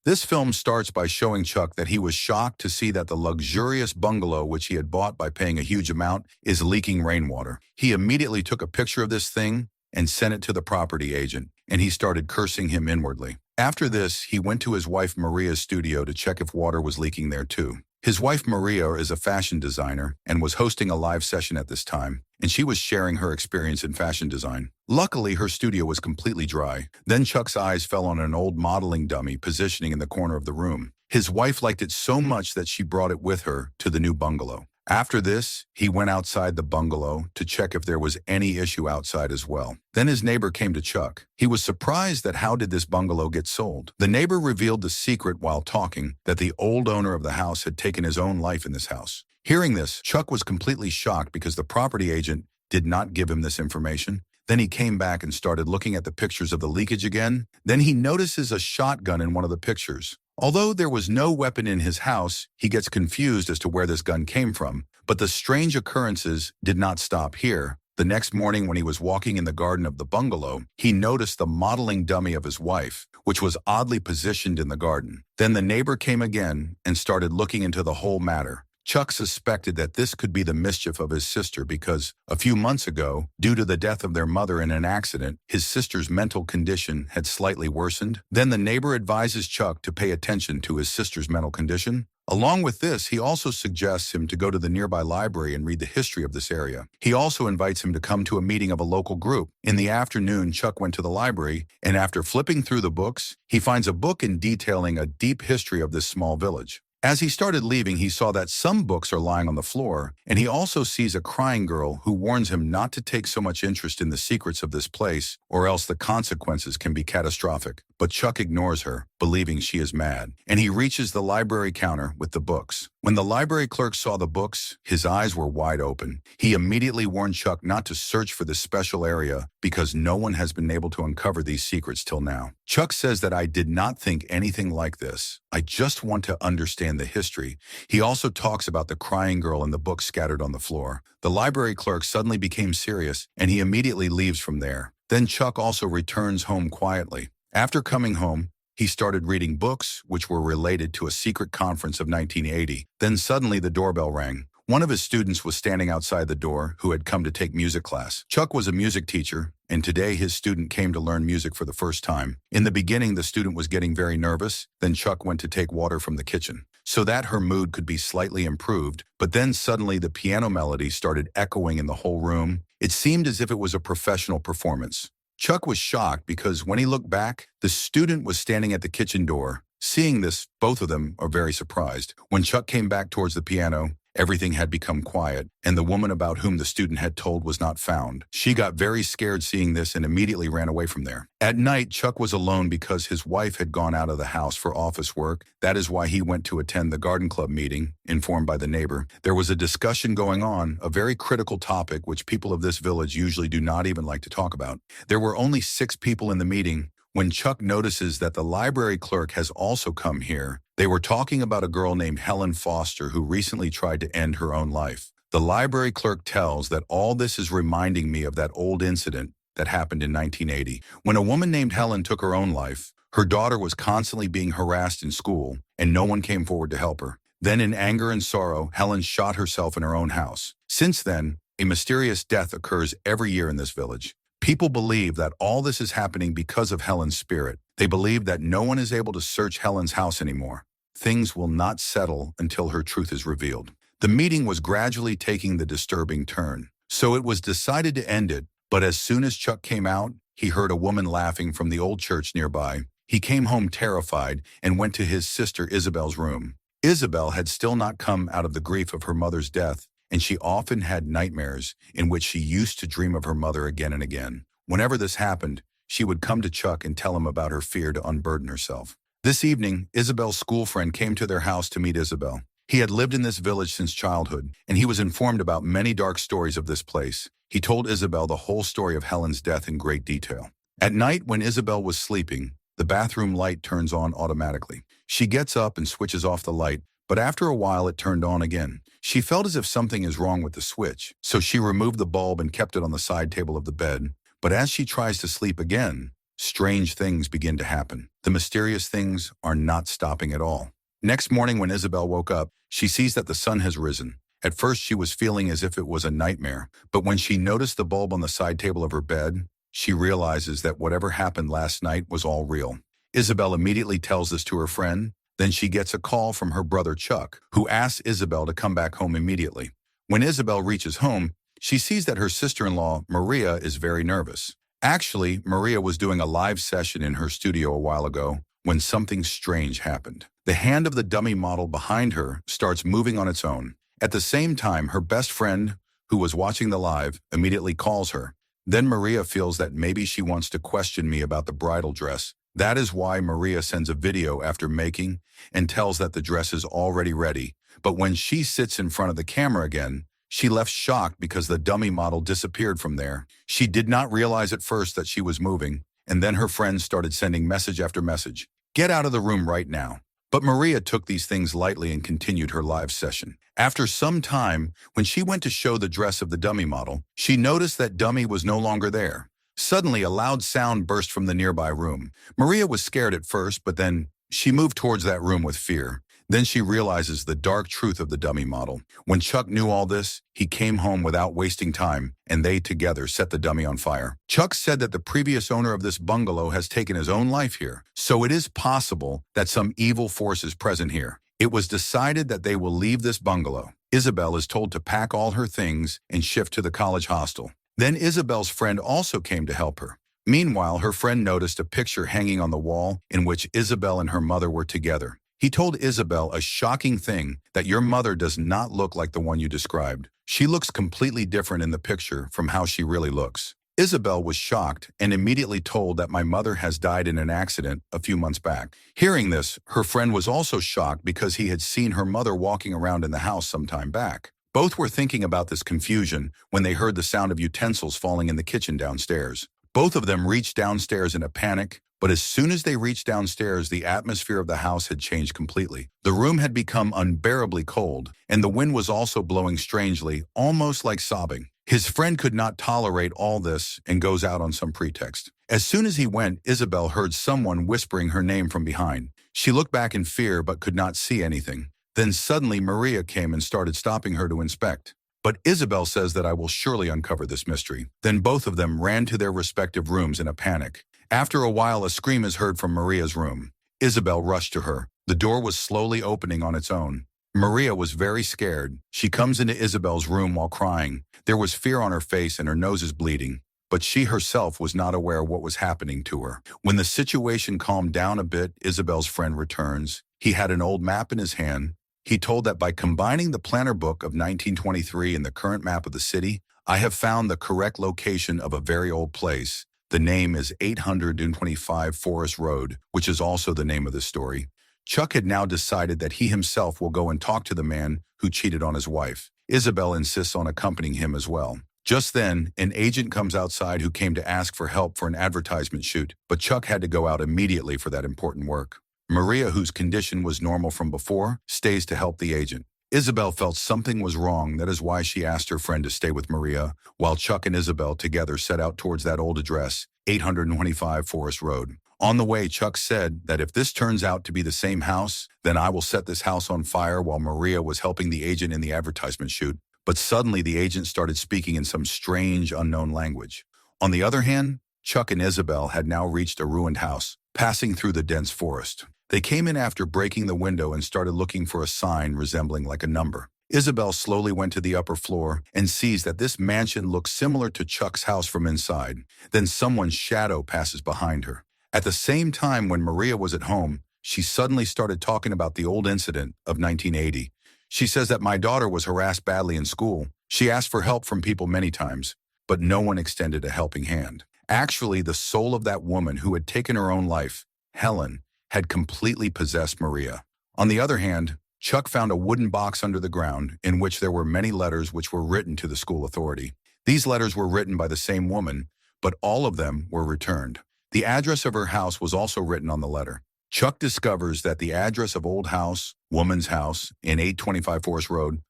This film starts by showing Chuck that he was shocked to see that the luxurious bungalow which he had bought by paying a huge amount is leaking rainwater. He immediately took a picture of this thing and sent it to the property agent, and he started cursing him inwardly. After this, he went to his wife Maria's studio to check if water was leaking there too. His wife Maria is a fashion designer and was hosting a live session at this time, and she was sharing her experience in fashion design. Luckily, her studio was completely dry. Then Chuck's eyes fell on an old modeling dummy positioning in the corner of the room. His wife liked it so much that she brought it with her to the new bungalow. After this, he went outside the bungalow to check if there was any issue outside as well. Then his neighbor came to Chuck. He was surprised that how did this bungalow get sold? The neighbor revealed the secret while talking that the old owner of the house had taken his own life in this house. Hearing this, Chuck was completely shocked because the property agent did not give him this information. Then he came back and started looking at the pictures of the leakage again. Then he notices a shotgun in one of the pictures. Although there was no weapon in his house, he gets confused as to where this gun came from. But the strange occurrences did not stop here. The next morning when he was walking in the garden of the bungalow, he noticed the modeling dummy of his wife, which was oddly positioned in the garden. Then the neighbor came again and started looking into the whole matter. Chuck suspected that this could be the mischief of his sister because, a few months ago, due to the death of their mother in an accident, his sister's mental condition had slightly worsened. Then the neighbor advises Chuck to pay attention to his sister's mental condition. Along with this, he also suggests him to go to the nearby library and read the history of this area. He also invites him to come to a meeting of a local group. In the afternoon, Chuck went to the library, and after flipping through the books, he finds a book in detailing a deep history of this small village. As he started leaving, he saw that some books are lying on the floor, and he also sees a crying girl who warns him not to take so much interest in the secrets of this place, or else the consequences can be catastrophic. But Chuck ignores her, believing she is mad, and he reaches the library counter with the books. When the library clerk saw the books, his eyes were wide open. He immediately warned Chuck not to search for this special area because no one has been able to uncover these secrets till now. Chuck says that I did not think anything like this. I just want to understand the history. He also talks about the crying girl and the books scattered on the floor. The library clerk suddenly became serious, and he immediately leaves from there. Then Chuck also returns home quietly. After coming home, he started reading books which were related to a secret conference of 1980. Then suddenly the doorbell rang. One of his students was standing outside the door who had come to take music class. Chuck was a music teacher, and today his student came to learn music for the first time. In the beginning, the student was getting very nervous. Then Chuck went to take water from the kitchen so that her mood could be slightly improved. But then suddenly the piano melody started echoing in the whole room. It seemed as if it was a professional performance. Chuck was shocked because when he looked back, the student was standing at the kitchen door. Seeing this, both of them are very surprised. When Chuck came back towards the piano, everything had become quiet, and the woman about whom the student had told was not found. She got very scared seeing this and immediately ran away from there. At night, Chuck was alone because his wife had gone out of the house for office work. That is why he went to attend the garden club meeting, informed by the neighbor. There was a discussion going on, a very critical topic which people of this village usually do not even like to talk about. There were only 6 people in the meeting. When Chuck notices that the library clerk has also come here, they were talking about a girl named Helen Foster who recently tried to end her own life. The library clerk tells that all this is reminding me of that old incident that happened in 1980. When a woman named Helen took her own life, her daughter was constantly being harassed in school, and no one came forward to help her. Then in anger and sorrow, Helen shot herself in her own house. Since then, a mysterious death occurs every year in this village. People believe that all this is happening because of Helen's spirit. They believe that no one is able to search Helen's house anymore. Things will not settle until her truth is revealed. The meeting was gradually taking the disturbing turn, so it was decided to end it. But as soon as Chuck came out, he heard a woman laughing from the old church nearby. He came home terrified and went to his sister Isabel's room. Isabel had still not come out of the grief of her mother's death, and she often had nightmares in which she used to dream of her mother again and again. Whenever this happened, she would come to Chuck and tell him about her fear to unburden herself. This evening, Isabel's school friend came to their house to meet Isabel. He had lived in this village since childhood, and he was informed about many dark stories of this place. He told Isabel the whole story of Helen's death in great detail. At night, when Isabel was sleeping, the bathroom light turns on automatically. She gets up and switches off the light, but after a while it turned on again. She felt as if something is wrong with the switch, so she removed the bulb and kept it on the side table of the bed. But as she tries to sleep again, strange things begin to happen. The mysterious things are not stopping at all. Next morning when Isabel woke up, she sees that the sun has risen. At first she was feeling as if it was a nightmare, but when she noticed the bulb on the side table of her bed, she realizes that whatever happened last night was all real. Isabel immediately tells this to her friend. Then she gets a call from her brother Chuck, who asks Isabel to come back home immediately. When Isabel reaches home, she sees that her sister-in-law, Maria, is very nervous. Actually, Maria was doing a live session in her studio a while ago when something strange happened. The hand of the dummy model behind her starts moving on its own. At the same time, her best friend, who was watching the live, immediately calls her. Then Maria feels that maybe she wants to question me about the bridal dress. That is why Maria sends a video after making and tells that the dress is already ready. But when she sits in front of the camera again, she left shocked because the dummy model disappeared from there. She did not realize at first that she was moving, and then her friends started sending message after message. Get out of the room right now. But Maria took these things lightly and continued her live session. After some time, when she went to show the dress of the dummy model, she noticed that dummy was no longer there. Suddenly, a loud sound burst from the nearby room. Maria was scared at first, but then she moved towards that room with fear. Then she realizes the dark truth of the dummy model. When Chuck knew all this, he came home without wasting time, and they together set the dummy on fire. Chuck said that the previous owner of this bungalow has taken his own life here, so it is possible that some evil force is present here. It was decided that they will leave this bungalow. Isabel is told to pack all her things and shift to the college hostel. Then Isabel's friend also came to help her. Meanwhile, her friend noticed a picture hanging on the wall in which Isabel and her mother were together. He told Isabel a shocking thing, that your mother does not look like the one you described. She looks completely different in the picture from how she really looks. Isabel was shocked and immediately told that my mother has died in an accident a few months back. Hearing this, her friend was also shocked because he had seen her mother walking around in the house some time back. Both were thinking about this confusion when they heard the sound of utensils falling in the kitchen downstairs. Both of them reached downstairs in a panic, but as soon as they reached downstairs, the atmosphere of the house had changed completely. The room had become unbearably cold, and the wind was also blowing strangely, almost like sobbing. His friend could not tolerate all this and goes out on some pretext. As soon as he went, Isabel heard someone whispering her name from behind. She looked back in fear but could not see anything. Then suddenly Maria came and started stopping her to inspect. But Isabel says that I will surely uncover this mystery. Then both of them ran to their respective rooms in a panic. After a while, a scream is heard from Maria's room. Isabel rushed to her. The door was slowly opening on its own. Maria was very scared. She comes into Isabel's room while crying. There was fear on her face and her nose is bleeding. But she herself was not aware of what was happening to her. When the situation calmed down a bit, Isabel's friend returns. He had an old map in his hand. He told that by combining the planner book of 1923 and the current map of the city, I have found the correct location of a very old place. The name is 825 Forest Road, which is also the name of the story. Chuck had now decided that he himself will go and talk to the man who cheated on his wife. Isabel insists on accompanying him as well. Just then, an agent comes outside who came to ask for help for an advertisement shoot, but Chuck had to go out immediately for that important work. Maria, whose condition was normal from before, stays to help the agent. Isabel felt something was wrong. That is why she asked her friend to stay with Maria, while Chuck and Isabel together set out towards that old address, 825 Forest Road. On the way, Chuck said that if this turns out to be the same house, then I will set this house on fire while Maria was helping the agent in the advertisement shoot. But suddenly the agent started speaking in some strange, unknown language. On the other hand, Chuck and Isabel had now reached a ruined house, passing through the dense forest. They came in after breaking the window and started looking for a sign resembling like a number. Isabel slowly went to the upper floor and sees that this mansion looks similar to Chuck's house from inside. Then someone's shadow passes behind her. At the same time, when Maria was at home, she suddenly started talking about the old incident of 1980. She says that my daughter was harassed badly in school. She asked for help from people many times, but no one extended a helping hand. Actually, the soul of that woman who had taken her own life, Helen, had completely possessed Maria. On the other hand, Chuck found a wooden box under the ground in which there were many letters which were written to the school authority. These letters were written by the same woman, but all of them were returned. The address of her house was also written on the letter. Chuck discovers that the address of old house, woman's house, in 825 Forest Road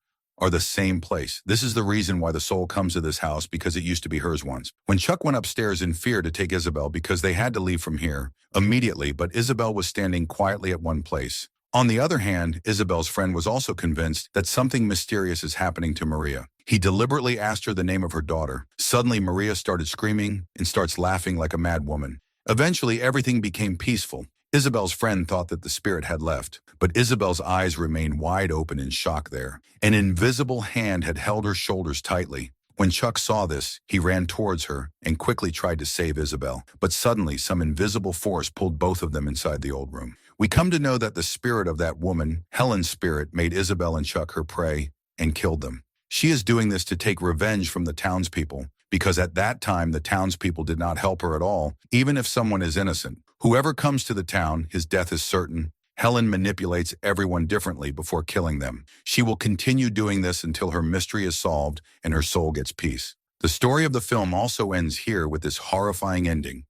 are the same place. This is the reason why the soul comes to this house, because it used to be hers once. When Chuck went upstairs in fear to take Isabel because they had to leave from here immediately, but Isabel was standing quietly at one place. On the other hand, Isabel's friend was also convinced that something mysterious is happening to Maria. He deliberately asked her the name of her daughter. Suddenly, Maria started screaming and starts laughing like a mad woman. Eventually, everything became peaceful. Isabel's friend thought that the spirit had left, but Isabel's eyes remained wide open in shock there. An invisible hand had held her shoulders tightly. When Chuck saw this, he ran towards her and quickly tried to save Isabel. But suddenly, some invisible force pulled both of them inside the old room. We come to know that the spirit of that woman, Helen's spirit, made Isabel and Chuck her prey and killed them. She is doing this to take revenge from the townspeople, because at that time the townspeople did not help her at all, even if someone is innocent. Whoever comes to the town, his death is certain. Helen manipulates everyone differently before killing them. She will continue doing this until her mystery is solved and her soul gets peace. The story of the film also ends here with this horrifying ending.